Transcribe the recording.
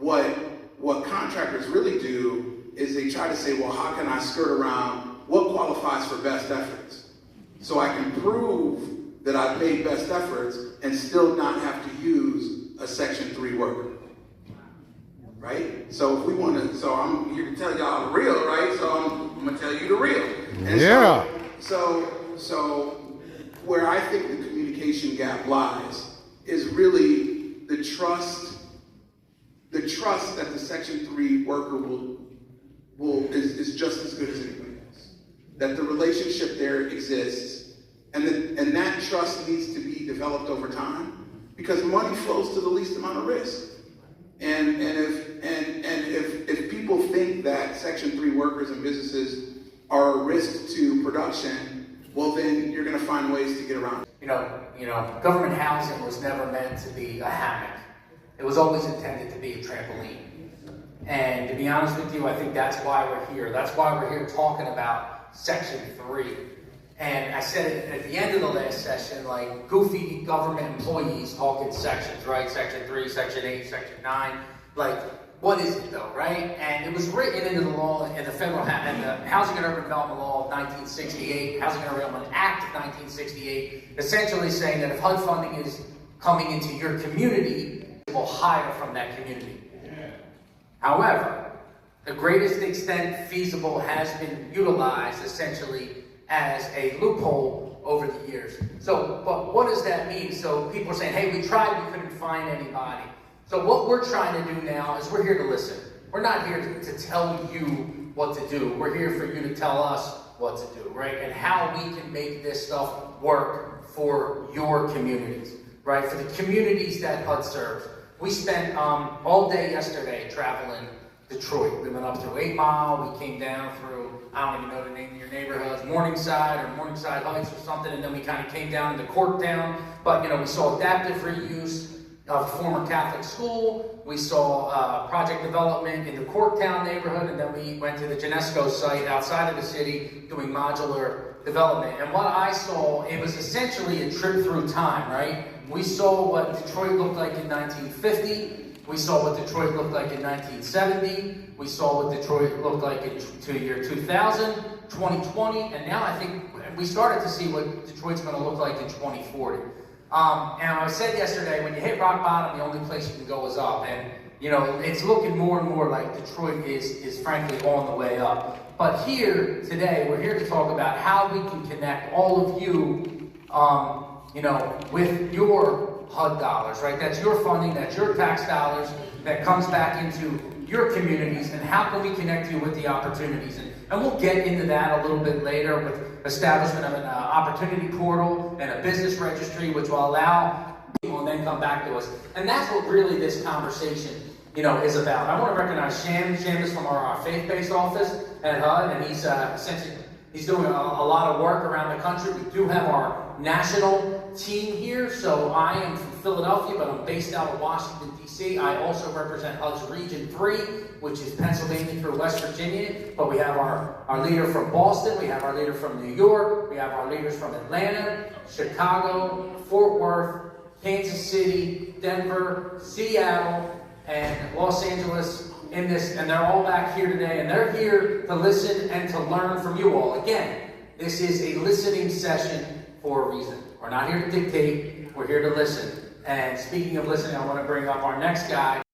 what contractors really do is they try to say, well, how can I skirt around what qualifies for best efforts? So I can prove that I paid best efforts and still not have to use a Section 3 worker. Right? So if we want to, so I'm here to tell y'all the real, right? So I'm going to tell you the real. And yeah. So where I think the communication gap lies is really the trust that the Section 3 worker is just as good as anybody else. That the relationship there exists, and that trust needs to be developed over time, because money flows to the least amount of risk. And if people think that Section 3 workers and businesses are a risk to production, well then you're going to find ways to get around it. You know, government housing was never meant to be a hammock. It was always intended to be a trampoline. And to be honest with you, I think that's why we're here. That's why we're here talking about Section 3. And I said it at the end of the last session, like goofy government employees talking sections, right? Section 3, Section 8, Section 9. Like, what is it though, right? And it was written into the law in the federal and the Housing and Urban Development Law of 1968, Housing and Urban Development Act of 1968, essentially saying that if HUD funding is coming into your community, it will hire from that community. However, the greatest extent feasible has been utilized essentially as a loophole over the years. So, but what does that mean? So people are saying, hey, we tried, we couldn't find anybody. So what we're trying to do now is we're here to listen. We're not here to tell you what to do. We're here for you to tell us what to do, right? And how we can make this stuff work for your communities, right? For the communities that HUD serves. We spent all day yesterday traveling Detroit. We went up through 8 Mile, we came down through, I don't even know the name of your neighborhoods, Morningside or Morningside Heights or something, and then we kind of came down to Corktown. But, you know, we saw adaptive reuse of a former Catholic school. We saw project development in the Corktown neighborhood, and then we went to the Genesco site outside of the city doing modular development. And what I saw, it was essentially a trip through time, right? We saw what Detroit looked like in 1950. We saw what Detroit looked like in 1970. We saw what Detroit looked like in year 2000, 2020, and now I think we started to see what Detroit's going to look like in 2040. And I said yesterday, when you hit rock bottom, the only place you can go is up. And, you know, it's looking more and more like Detroit is frankly on the way up. But here today, we're here to talk about how we can connect all of you, you know, with your HUD dollars, right? That's your funding, that's your tax dollars that comes back into your communities, and how can we connect you with the opportunities? And we'll get into that a little bit later with establishment of an opportunity portal and a business registry, which will allow people and then come back to us. And that's what really this conversation, you know, is about. I want to recognize Sham. Sham is from our faith-based office at HUD, and he's essentially doing a lot of work around the country. We do have our national team here. So I am from Philadelphia, but I'm based out of Washington, D.C. I also represent HUD's Region 3, which is Pennsylvania through West Virginia. But we have our leader from Boston. We have our leader from New York. We have our leaders from Atlanta, Chicago, Fort Worth, Kansas City, Denver, Seattle, and Los Angeles in this. And they're all back here today. And they're here to listen and to learn from you all. Again, this is a listening session for a reason. We're not here to dictate, we're here to listen. And speaking of listening, I want to bring up our next guy.